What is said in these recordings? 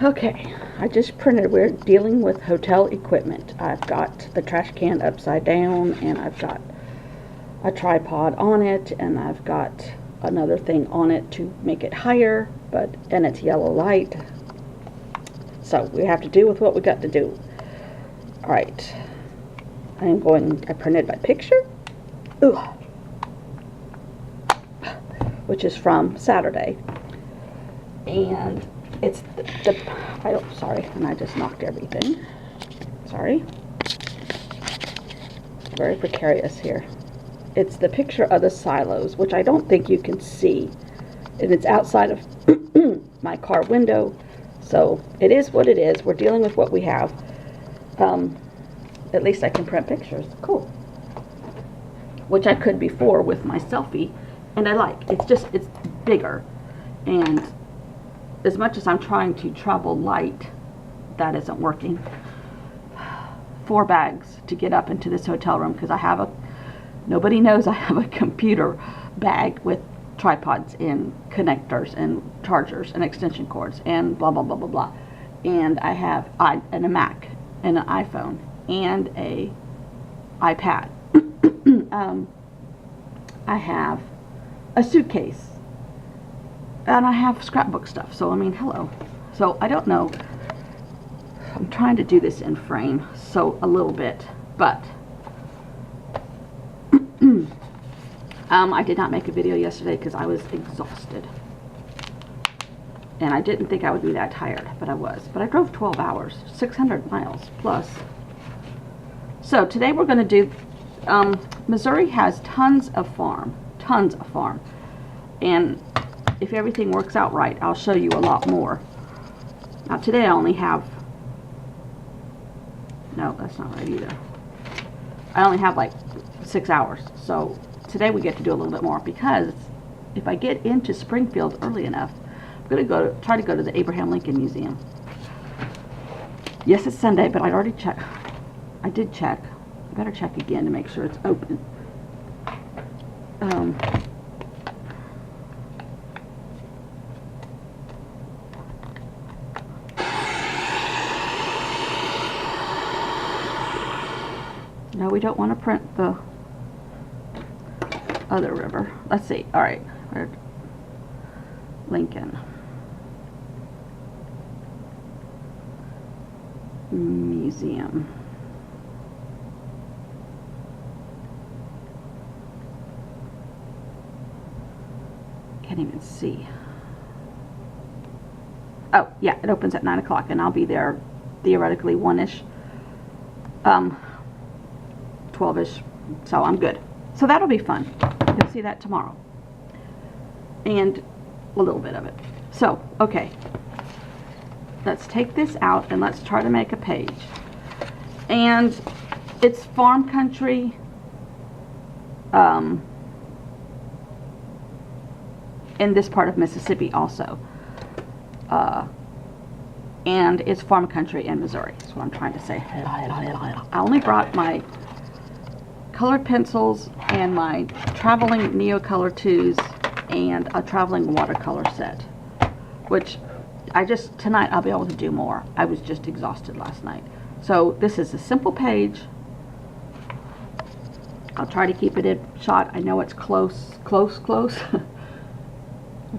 Okay, I just printed, we're dealing with hotel equipment. I've got the trash can upside down, and I've got a tripod on it, and I've got another thing on it to make it higher, and it's yellow light. So we have to do with what we got to do. Alright, I printed my picture, which is from Saturday, and it's sorry, and I just knocked everything. Sorry. Very precarious here. It's the picture of the silos, which I don't think you can see. And it's outside of my car window. So it is what it is. We're dealing with what we have. At least I can print pictures. Cool. Which I could before with my selfie. And I like. It's bigger. And as much as I'm trying to travel light, that isn't working. 4 bags to get up into this hotel room because nobody knows I have a computer bag with tripods and connectors and chargers and extension cords and blah blah blah blah blah. And I have a Mac and an iPhone and a iPad. I have a suitcase. And I have scrapbook stuff, so I mean, hello. So I don't know. I'm trying to do this in frame, so a little bit, but I did not make a video yesterday because I was exhausted. And I didn't think I would be that tired, but I was. But I drove 12 hours, 600 miles plus. So today we're going to do, Missouri has tons of farm. And if everything works out right, I'll show you a lot more. Now today I only have, no, that's not right either. I only have like 6 hours. So today we get to do a little bit more because if I get into Springfield early enough, I'm going to try to go to the Abraham Lincoln Museum. Yes, it's Sunday, but I already checked. I did check. I better check again to make sure it's open. No, we don't want to print the other river. Let's see. All right. Lincoln Museum. Can't even see. Oh, yeah, it opens at 9 o'clock, and I'll be there theoretically 1-ish. 12-ish, so I'm good. So that'll be fun. You'll see that tomorrow. And a little bit of it. So, okay. Let's take this out and let's try to make a page. And it's farm country. In this part of Mississippi also. And it's farm country in Missouri. That's what I'm trying to say. I only brought my colored pencils and my traveling Neocolor 2s and a traveling watercolor set, which tonight I'll be able to do more. I was just exhausted last night. So this is a simple page. I'll try to keep it in shot. I know it's close. I'm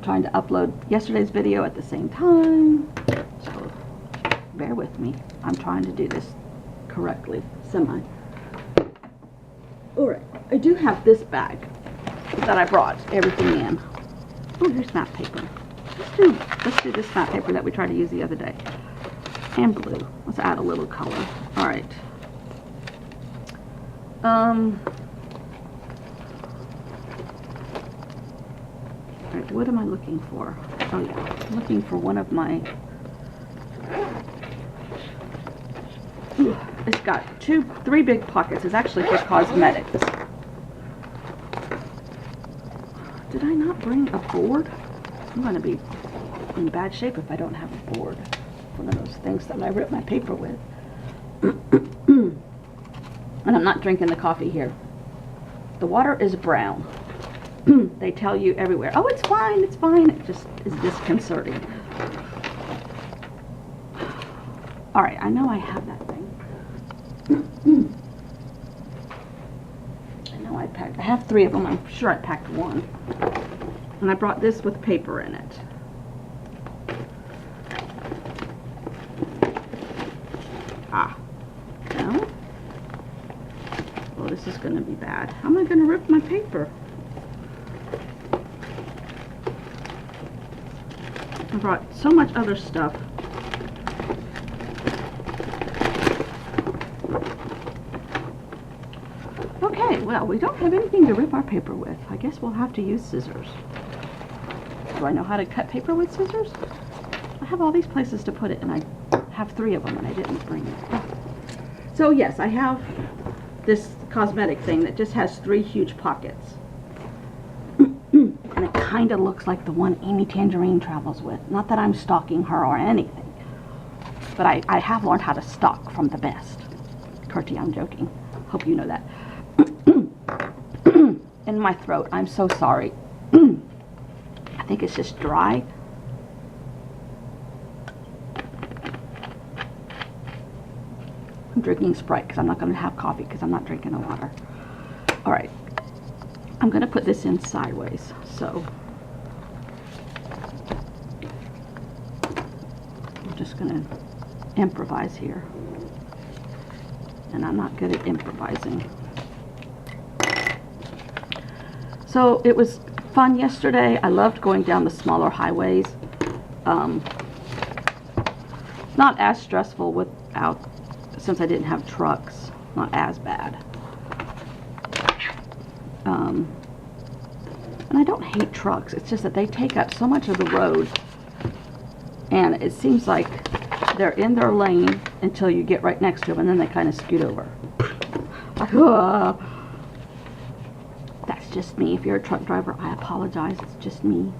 trying to upload yesterday's video at the same time, so bear with me. I'm trying to do this correctly, semi. Alright, I do have this bag that I brought everything in. Oh, here's map paper. Let's do this map paper that we tried to use the other day. And blue. Let's add a little color. Alright. Alright, what am I looking for? Oh yeah, I'm looking for one of my... Ooh, it's got 3 big pockets. It's actually for cosmetics. Did I not bring a board? I'm going to be in bad shape if I don't have a board. One of those things that I rip my paper with. And I'm not drinking the coffee here. The water is brown. They tell you everywhere, oh, it's fine, it's fine. It just is disconcerting. All right, I know I have that thing. I have 3 of them. I'm sure I packed 1. And I brought this with paper in it. No. Well, this is going to be bad. How am I going to rip my paper? I brought so much other stuff. Okay, well, we don't have anything to rip our paper with. I guess we'll have to use scissors. Do I know how to cut paper with scissors? I have all these places to put it, and I have 3 of them, and I didn't bring it. So yes, I have this cosmetic thing that just has 3 huge pockets. And it kind of looks like the one Amy Tangerine travels with. Not that I'm stalking her or anything, but I have learned how to stalk from the best. Curti, I'm joking. Hope you know that. In my throat, I'm so sorry. I think it's just dry. I'm drinking Sprite because I'm not going to have coffee because I'm not drinking the water. All right. I'm going to put this in sideways, so I'm just going to improvise here. And I'm not good at improvising. So it was fun yesterday. I loved going down the smaller highways. Not as stressful since I didn't have trucks. Not as bad. And I don't hate trucks. It's just that they take up so much of the road. And it seems like they're in their lane until you get right next to them, and then they kind of scoot over. That's just me. If you're a truck driver, I apologize. It's just me.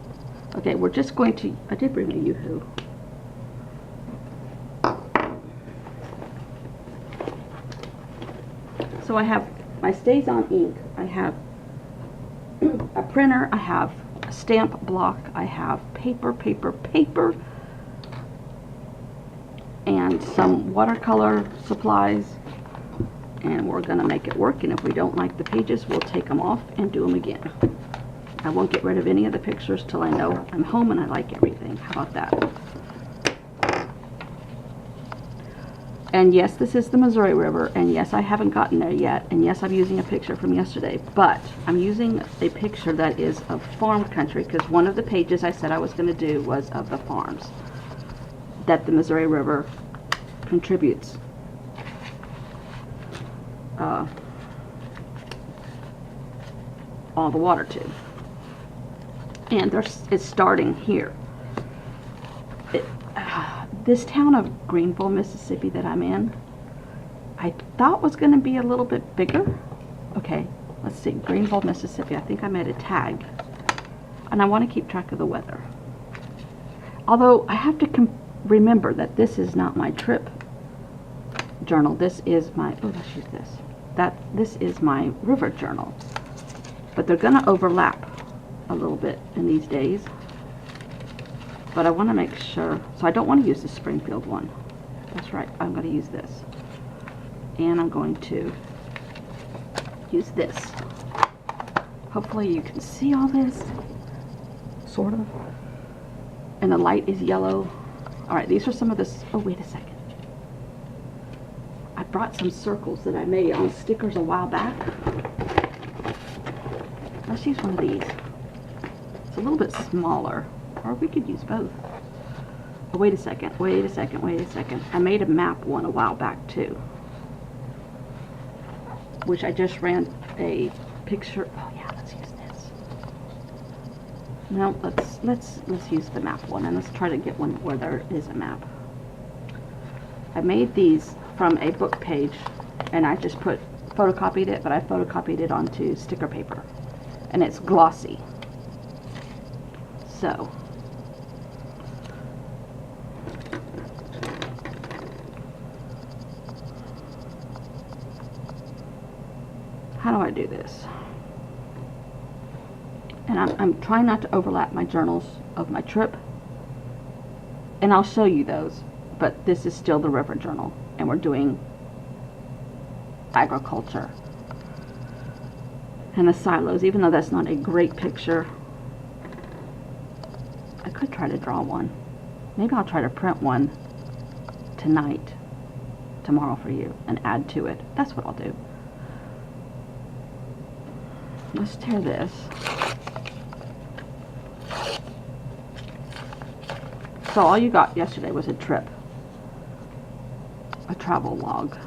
Okay, we're just going to... I did bring a Yoo-hoo. So I have my StazOn ink. I have a printer. I have a stamp block. I have paper, and some watercolor supplies. And we're going to make it work. And if we don't like the pages, we'll take them off and do them again. I won't get rid of any of the pictures till I know I'm home and I like everything. How about that? And yes, this is the Missouri River, and yes, I haven't gotten there yet, and yes, I'm using a picture from yesterday, but I'm using a picture that is of farm country, because one of the pages I said I was going to do was of the farms that the Missouri River contributes all the water to. And it's starting here. This town of Greenville, Mississippi that I'm in, I thought was going to be a little bit bigger. Okay, let's see, Greenville, Mississippi. I think I made a tag. And I want to keep track of the weather. Although I have to remember that this is not my trip journal. This is my, oh, let's use this. This is my river journal. But they're going to overlap a little bit in these days. But I want to make sure, so I don't want to use the Springfield one. That's right, I'm going to use this. And I'm going to use this. Hopefully you can see all this, sort of. And the light is yellow. All right, these are some of this, oh, wait a second. I brought some circles that I made on stickers a while back. Let's use one of these. It's a little bit smaller. Or we could use both. Oh, wait a second. I made a map one a while back too, which I just ran a picture. Oh yeah, let's use this. No, let's use the map one, and let's try to get one where there is a map. I made these from a book page, and I just photocopied it, but I photocopied it onto sticker paper, and it's glossy. So. How do I do this? And I'm trying not to overlap my journals of my trip. And I'll show you those. but this is still the River Journal, and we're doing agriculture. And the silos, even though that's not a great picture, I could try to draw one. Maybe I'll try to print one tonight, tomorrow for you, and add to it. That's what I'll do. Let's tear this. So all you got yesterday was a trip, a travel log.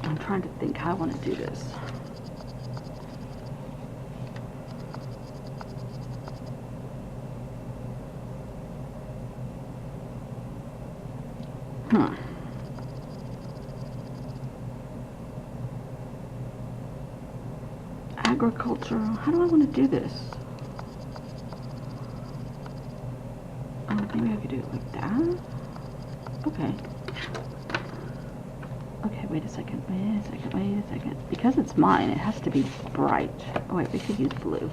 I'm trying to think how I want to do this. Agriculture. How do I want to do this? Maybe I could do it like that. Okay. Okay, wait a second. Because it's mine, it has to be bright. Oh wait, we could use blue.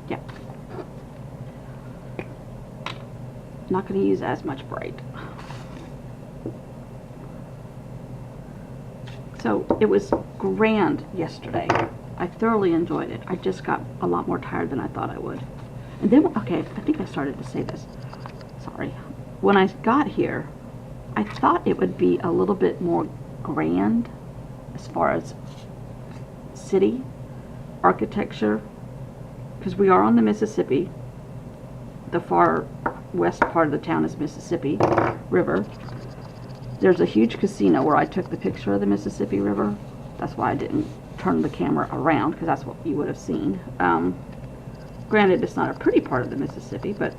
Yeah. Not going to use as much bright. So it was grand yesterday. I thoroughly enjoyed it. I just got a lot more tired than I thought I would. And then, okay, I think I started to say this. Sorry. When I got here, I thought it would be a little bit more grand as far as city architecture, because we are on the Mississippi. The far west part of the town is Mississippi River. There's a huge casino where I took the picture of the Mississippi River. That's why I didn't turn the camera around, because that's what you would have seen. Granted, it's not a pretty part of the Mississippi, but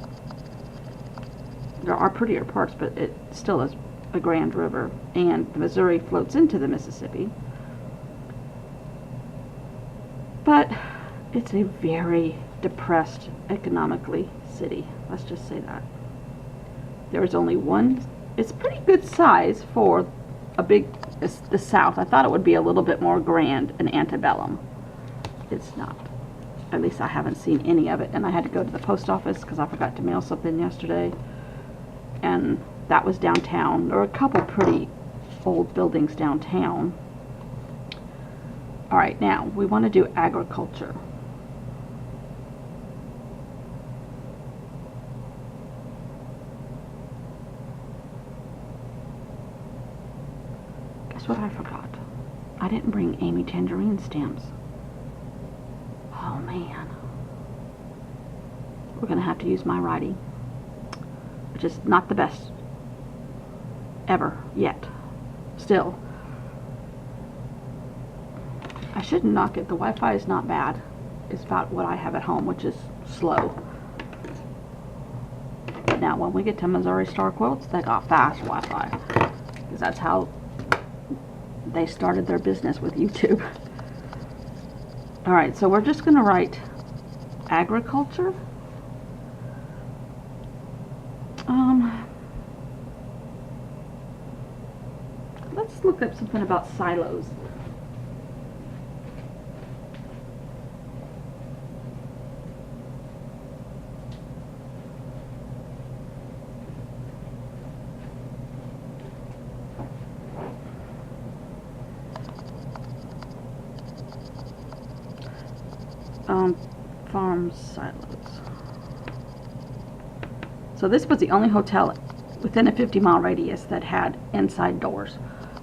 there are prettier parts, but it still is a grand river, and the Missouri floats into the Mississippi. But it's a very depressed economically city. Let's just say that. There's only one. It's pretty good size for a big, it's the South. I thought it would be a little bit more grand and antebellum. It's not. At least I haven't seen any of it. And I had to go to the post office because I forgot to mail something yesterday. And that was downtown. There were a couple pretty old buildings downtown. All right, now we want to do agriculture. Guess what I forgot? I didn't bring Amy Tangerine stamps. Oh man. We're going to have to use my writing, which is not the best ever yet. Still. I shouldn't knock it. The Wi-Fi is not bad. It's about what I have at home, which is slow. But now when we get to Missouri Star Quilts, they got fast Wi-Fi. Because that's how they started their business with YouTube. Alright, so we're just going to write agriculture. Let's look up something about silos. Farm silos. So this was the only hotel within a 50-mile radius that had inside doors.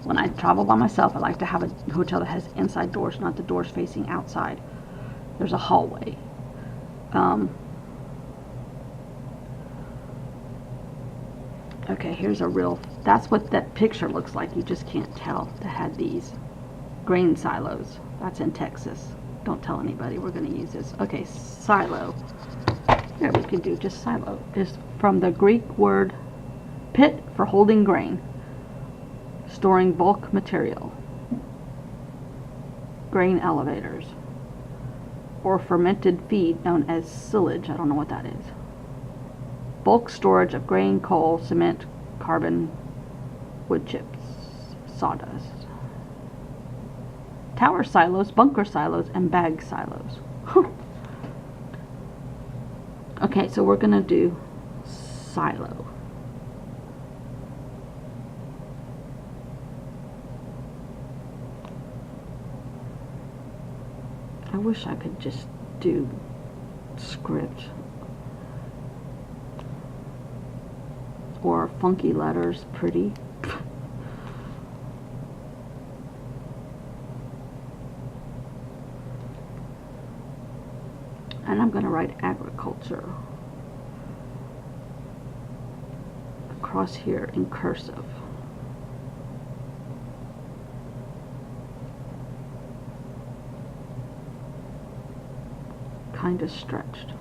When I travel by myself, I like to have a hotel that has inside doors, not the doors facing outside. There's a hallway. Okay, here's a real, that's what that picture looks like. You just can't tell. That had these grain silos. That's in Texas. Don't tell anybody. We're going to use this. Okay, silo. There, we can do just silo. Is from the Greek word pit for holding grain. storing bulk material, grain elevators, or fermented feed known as silage. I don't know what that is. Bulk storage of grain, coal, cement, carbon, wood chips, sawdust. Tower silos, bunker silos, and bag silos. Okay, so we're going to do silo. I wish I could just do script or funky letters, pretty. And I'm going to write agriculture across here in cursive. Kind of stretched.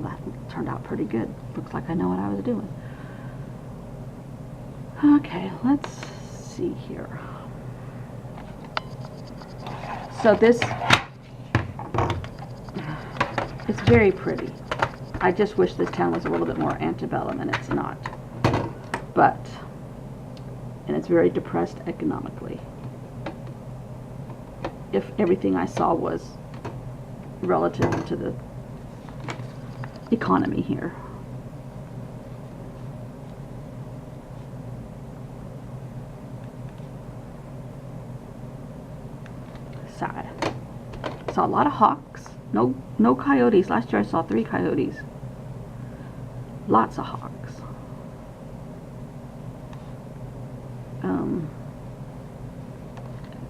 That turned out pretty good. Looks like I know what I was doing. Okay, let's see here. So this it's very pretty. I just wish this town was a little bit more antebellum, and it's not. But, and it's very depressed economically. If everything I saw was relative to the economy here. Sad. Saw a lot of hawks. No coyotes. Last year I saw 3 coyotes. Lots of hawks.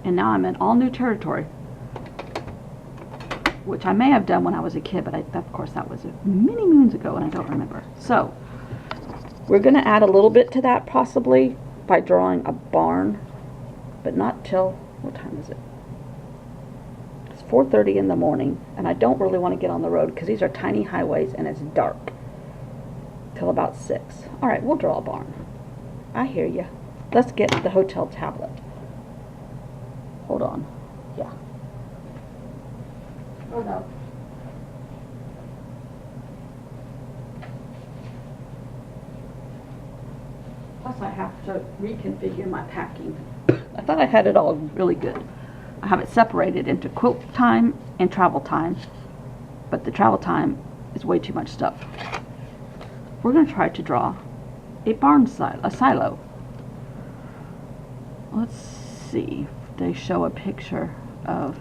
And now I'm in all new territory, which I may have done when I was a kid, but of course that was many moons ago and I don't remember. So we're going to add a little bit to that possibly by drawing a barn, but not till, what time is it? It's 4:30 in the morning, and I don't really want to get on the road because these are tiny highways and it's dark till about 6. All right, we'll draw a barn. I hear you. Let's get the hotel tablet. Hold on. Yeah. Oh no. Plus I have to reconfigure my packing. I thought I had it all really good. I have it separated into quilt time and travel time, but the travel time is way too much stuff. We're going to try to draw a barn silo, a silo. Let's see if they show a picture of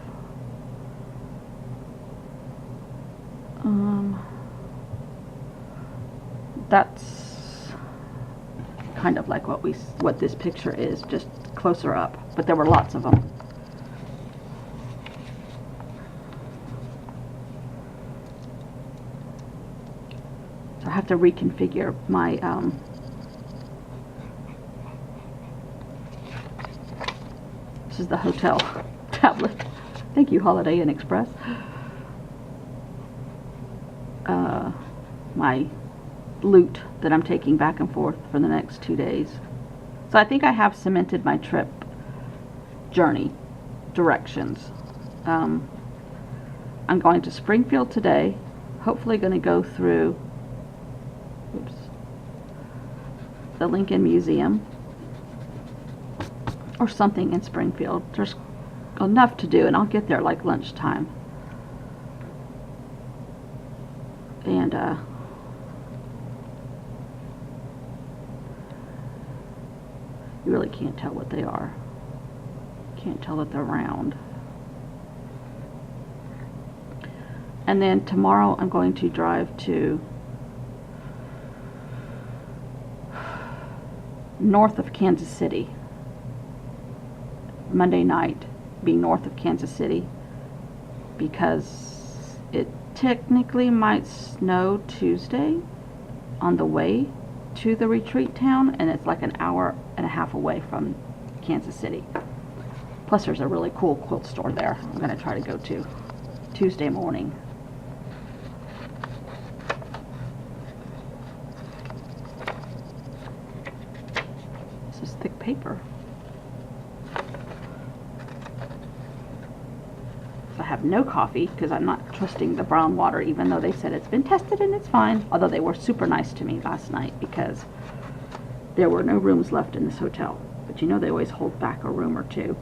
that's kind of like what this picture is, just closer up, but there were lots of them. So I have to reconfigure my this is the hotel tablet. Thank you, Holiday Inn Express. My loot that I'm taking back and forth for the next 2 days. So I think I have cemented my trip journey directions. I'm going to Springfield today. Hopefully going to go through the Lincoln Museum or something in Springfield. There's enough to do, and I'll get there like lunchtime. And you really can't tell what they are. Can't tell that they're round. And then tomorrow I'm going to drive to north of Kansas City. Monday night, be north of Kansas City, because it technically might snow Tuesday on the way to the retreat town, and it's like an hour and a half away from Kansas City. Plus there's a really cool quilt store there I'm going to try to go to Tuesday morning. This is thick paper. have no coffee because I'm not trusting the brown water, even though they said it's been tested and it's fine. Although they were super nice to me last night because there were no rooms left in this hotel. But you know they always hold back a room or two.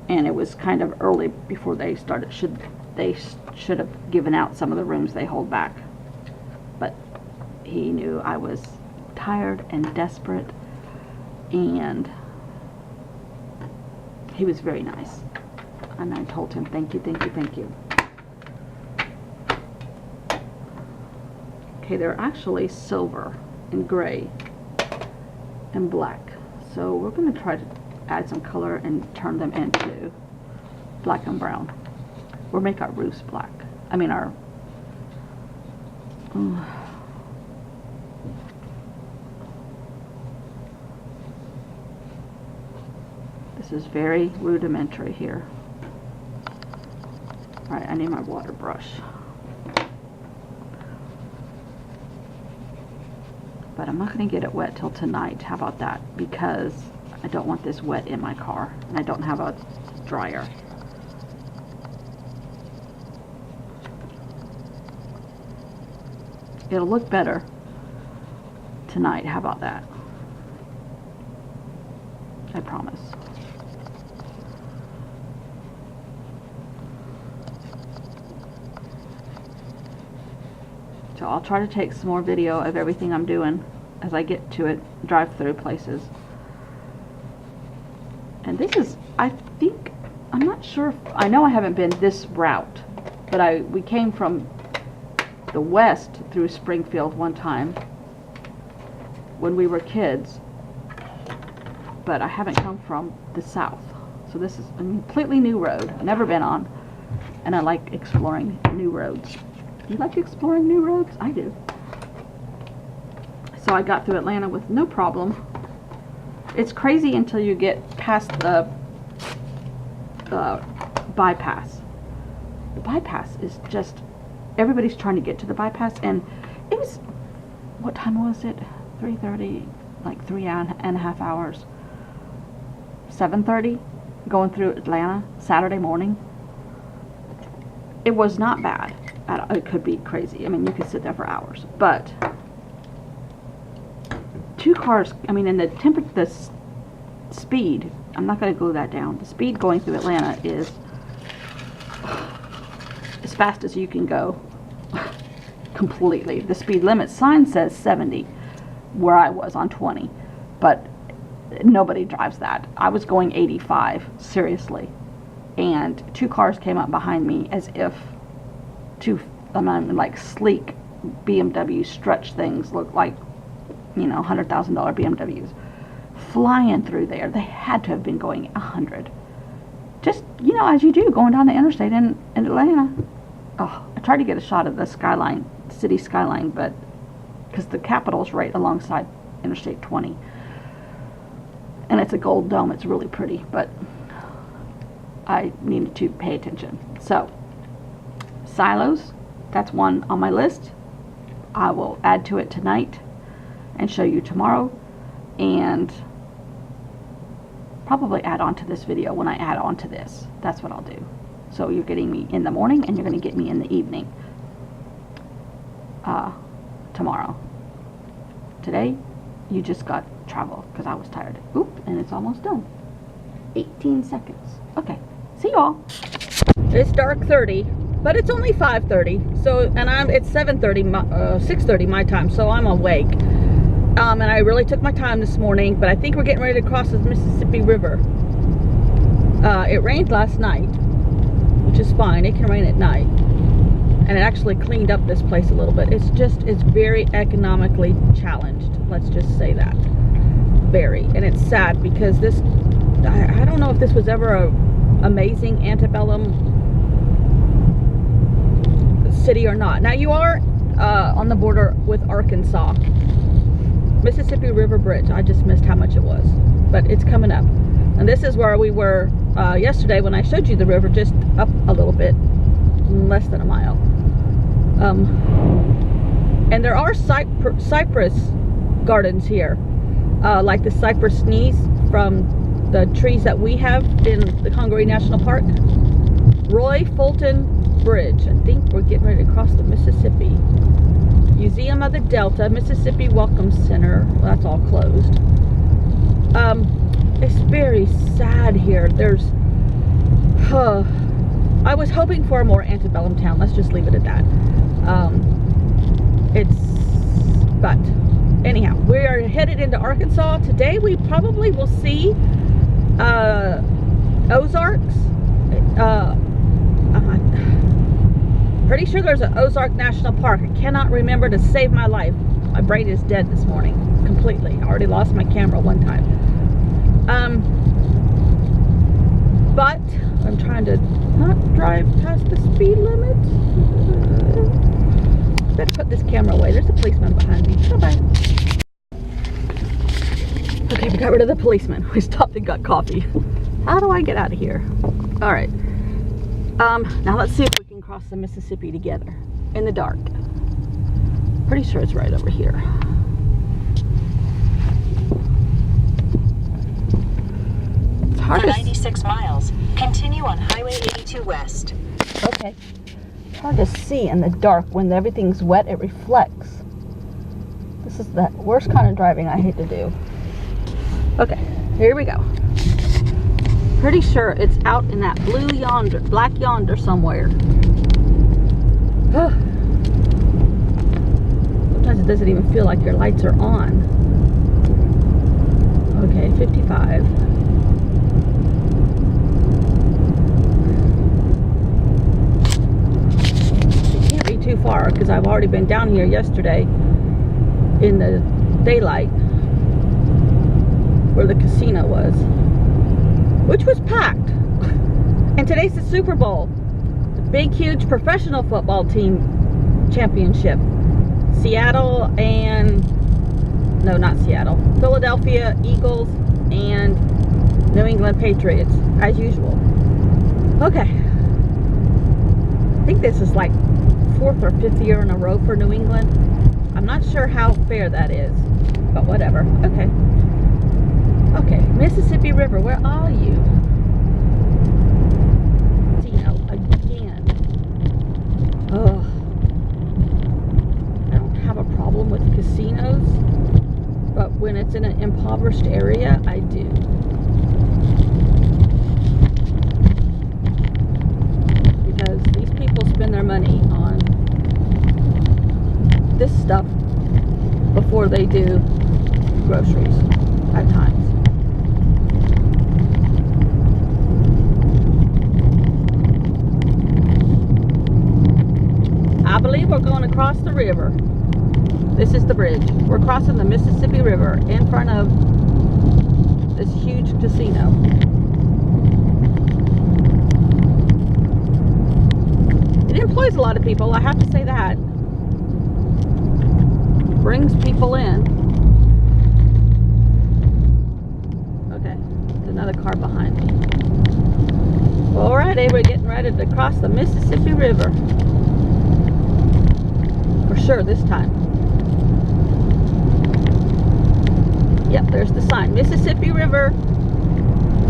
And it was kind of early before they started. They should have given out some of the rooms they hold back. But he knew I was tired and desperate, and he was very nice. And I told him, thank you, thank you, thank you. Okay, they're actually silver and gray and black. So we're going to try to add some color and turn them into black and brown. We'll make our roofs black. I mean our... This is very rudimentary here. Alright, I need my water brush. But I'm not going to get it wet till tonight. How about that? Because I don't want this wet in my car. And I don't have a dryer. It'll look better tonight. How about that? I promise. So I'll try to take some more video of everything I'm doing as I get to it, drive through places. And this is, I think, I'm not sure, I know I haven't been this route, but we came from the west through Springfield one time when we were kids, but I haven't come from the south. So this is a completely new road I've never been on, and I like exploring new roads. You like exploring new roads? I do. So I got through Atlanta with no problem. It's crazy until you get past the bypass. The bypass is just, everybody's trying to get to the bypass, and it was, what time was it? 3:30, like 3.5 hours. 7:30 going through Atlanta Saturday morning. It was not bad. It could be crazy. I mean, you could sit there for hours, but two cars, I mean, and the speed, I'm not going to glue that down. The speed going through Atlanta is as fast as you can go. Completely. The speed limit sign says 70 where I was on 20, but nobody drives that. I was going 85, seriously, and two cars came up behind me as if two, like sleek BMW stretch things, look like, you know, $100,000 BMWs flying through there. They had to have been going 100, just, you know, as you do going down the interstate in Atlanta. Oh, I tried to get a shot of the skyline, city skyline, but because the Capitol's right alongside Interstate 20, and it's a gold dome, it's really pretty, but I needed to pay attention. So silos, that's one on my list. I will add to it tonight and show you tomorrow, and probably add on to this video when I add on to this. That's what I'll do. So you're getting me in the morning, and you're going to get me in the evening tomorrow. Today you just got travel because I was tired. Oop, and it's almost done. 18 seconds. Okay, see y'all. It's dark 30, but it's only 5:30. So, and it's 7:30, 6:30 my time. So I'm awake. And I really took my time this morning, but I think we're getting ready to cross the Mississippi River. It rained last night, which is fine. It can rain at night. And it actually cleaned up this place a little bit. It's very economically challenged. Let's just say that. Very. And it's sad because this, I don't know if this was ever a amazing antebellum city or not. Now you are on the border with Arkansas. Mississippi River Bridge. I just missed how much it was, but it's coming up. And this is where we were yesterday when I showed you the river, just up a little bit, less than a mile. And there are cypress gardens here, like the cypress sneeze from the trees that we have in the Congaree National Park. Roy Fulton Bridge. I think we're getting ready to cross the Mississippi. Museum of the Delta, Mississippi Welcome Center. Well, that's all closed. It's very sad here. There's, I was hoping for a more antebellum town. Let's just leave it at that. But anyhow, we are headed into Arkansas. Today we probably will see Ozarks. Pretty sure there's an Ozark National Park. I cannot remember to save my life. My brain is dead this morning, completely. I already lost my camera one time. But I'm trying to not drive past the speed limit. Better put this camera away. There's a policeman behind me. Bye-bye. Okay, we got rid of the policeman. We stopped and got coffee. How do I get out of here? All right. Now let's see if we can cross the Mississippi together in the dark. Pretty sure it's right over here. It's hard For to 96 miles, continue on Highway 82 West. Okay. It's hard to see in the dark. When everything's wet, it reflects. This is the worst kind of driving I hate to do. Okay, here we go. Pretty sure it's out in that blue yonder, black yonder somewhere. Sometimes it doesn't even feel like your lights are on. Okay, 55. Too far because I've already been down here yesterday in the daylight where the casino was, which was packed. And today's the Super Bowl, the big huge professional football team championship. Seattle and not Seattle, Philadelphia Eagles and New England Patriots as usual. Okay, I think this is like 4th or 5th year in a row for New England. I'm not sure how fair that is, but whatever. Okay. Okay, Mississippi River, where are you? Dino, again. Ugh. I don't have a problem with casinos, but when it's in an impoverished area, I do. Because these people spend their money on this stuff before they do groceries at times. I believe we're going across the river. This is the bridge. We're crossing the Mississippi River in front of this huge casino. It employs a lot of people, I have to say that. Brings people in. Okay, there's another car behind me. Alrighty, we're getting ready to cross the Mississippi River. For sure this time. Yep, there's the sign. Mississippi River.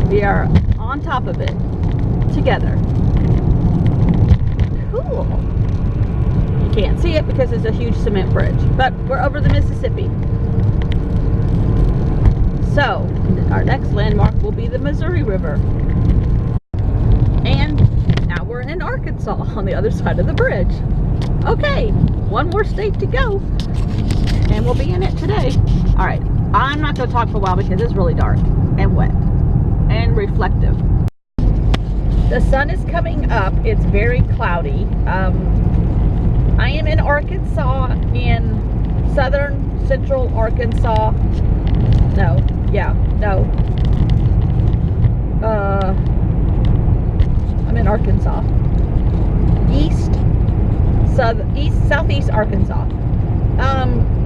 We are on top of it. Together. Cool. You can't see it because it's a huge cement bridge, but we're over the Mississippi. So our next landmark will be the Missouri River, and now we're in Arkansas on the other side of the bridge. Okay, one more state to go and we'll be in it today. All right, I'm not going to talk for a while because it's really dark and wet and reflective. The sun is coming up. It's very cloudy. I am in Arkansas, in southern central Arkansas. I'm in Arkansas. Southeast Arkansas.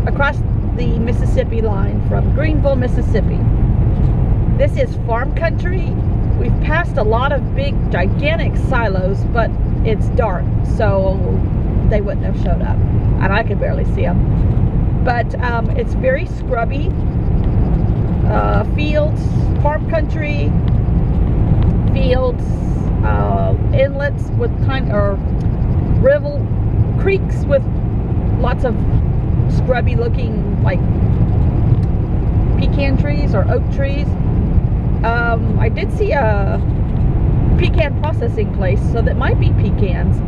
Across the Mississippi line from Greenville, Mississippi. This is farm country. We've passed a lot of big, gigantic silos, but it's dark, so they wouldn't have showed up. And I could barely see them. But it's very scrubby. Fields, farm country, fields, inlets with or creeks with lots of scrubby looking like pecan trees or oak trees. I did see a pecan processing place, so that might be pecans.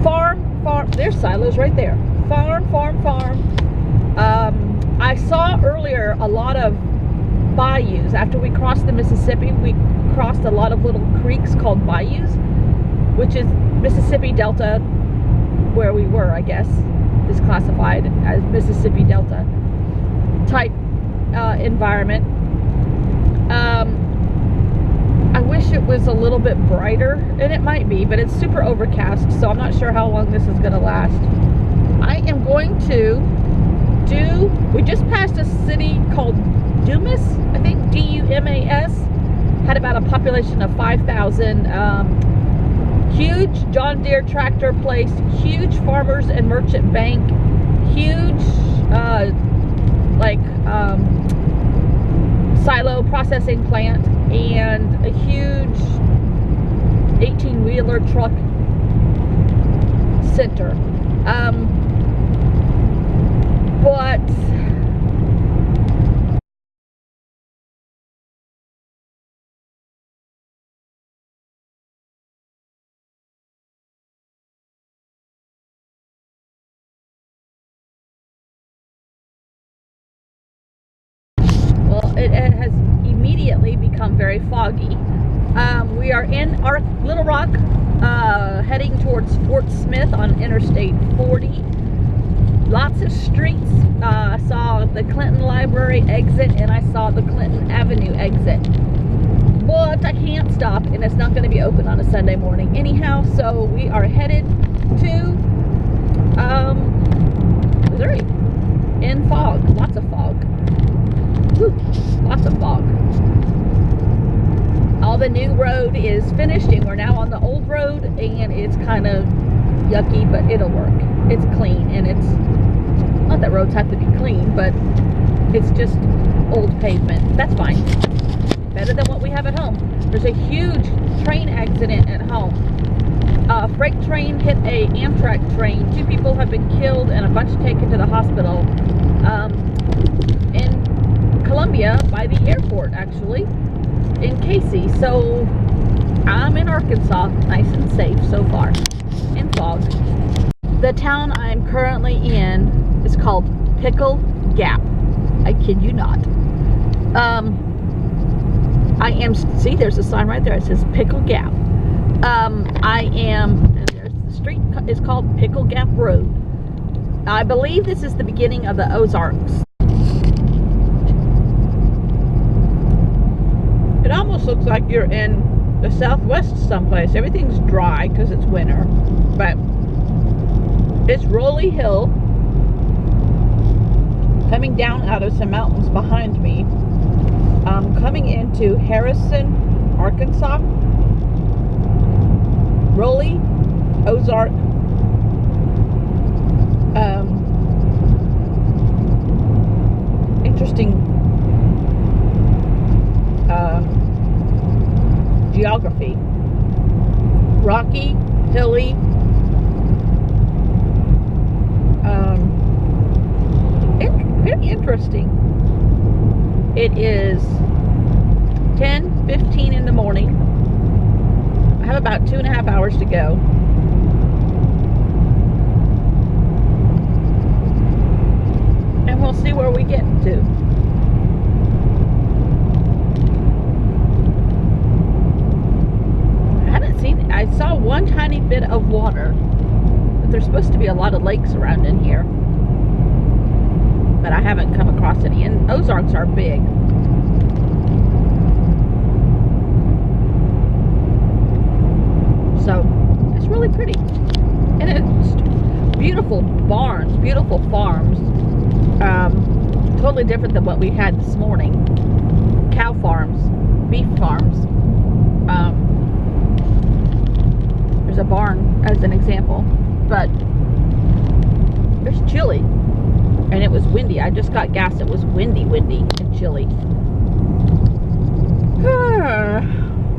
Farm, there's silos right there. Farm. I saw earlier a lot of bayous. After we crossed the Mississippi, we crossed a lot of little creeks called bayous, which is Mississippi Delta, where we were, I guess, is classified as Mississippi Delta type environment. I wish it was a little bit brighter, and it might be, but it's super overcast, so I'm not sure how long this is going to last. I am going to we just passed a city called Dumas, I think, D-U-M-A-S, had about a population of 5,000, huge John Deere tractor place, huge farmers and merchant bank, huge, silo processing plant, and a huge 18-wheeler truck center. But well, it has immediately become very foggy. We are in Little Rock, heading towards Fort Smith on Interstate 40. Lots of streets. I saw the Clinton Library exit, and I saw the Clinton Avenue exit. But I can't stop, and it's not going to be open on a Sunday morning anyhow, so we are headed to Missouri in fog. Lots of fog. Whew, lots of fog. All the new road is finished, and we're now on the old road, and it's kind of yucky, but it'll work. It's clean, and it's not that roads have to be clean, but it's just old pavement. That's fine. Better than what we have at home. There's a huge train accident at home. A freight train hit a Amtrak train. 2 people have been killed and a bunch taken to the hospital in Columbia by the airport, actually, in Casey. So I'm in Arkansas, nice and safe so far, in fog. The town I'm currently in is called Pickle Gap. I kid you not. See, there's a sign right there. It says Pickle Gap. And there's the street is called Pickle Gap Road. I believe this is the beginning of the Ozarks. It almost looks like you're in the Southwest someplace. Everything's dry because it's winter, but it's Rolly Hill coming down out of some mountains behind me. Coming into Harrison, Arkansas, Rolly, Ozark, interesting geography. Rocky, hilly, very interesting. It is 10:15 in the morning. I have about 2.5 hours to go. And we'll see where we get to. I saw one tiny bit of water, but there's supposed to be a lot of lakes around in here, but I haven't come across any, and Ozarks are big. So it's really pretty, and it's beautiful barns, beautiful farms, totally different than what we had this morning. Cow farms, beef farms. There's a barn as an example, but it's chilly, and it was windy. I just got gas. It was windy and chilly.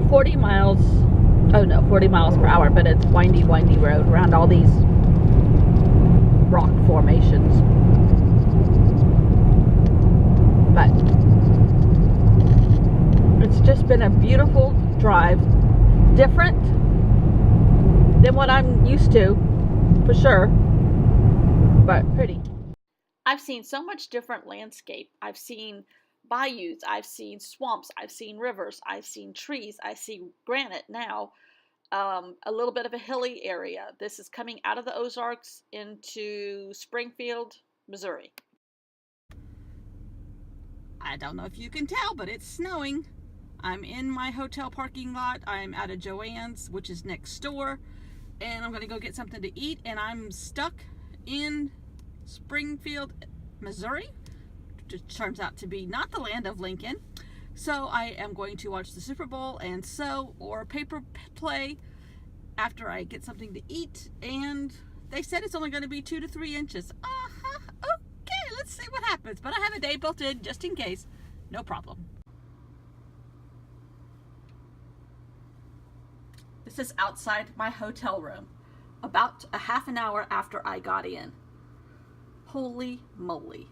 40 miles, oh no, 40 miles per hour, but it's windy road around all these rock formations. But it's just been a beautiful drive. Different than what I'm used to, for sure, but pretty. I've seen so much different landscape. I've seen bayous, I've seen swamps, I've seen rivers, I've seen trees, I see granite now, a little bit of a hilly area. This is coming out of the Ozarks into Springfield, Missouri. I don't know if you can tell, but it's snowing. I'm in my hotel parking lot. I'm at a Joann's, which is next door, and I'm going to go get something to eat, and I'm stuck in Springfield, Missouri, which turns out to be not the land of Lincoln. So I am going to watch the Super Bowl and sew or paper play after I get something to eat, and they said it's only going to be 2 to 3 inches. Okay, let's see what happens, but I have a day built in just in case. No problem. This is outside my hotel room, about a half an hour after I got in. Holy moly.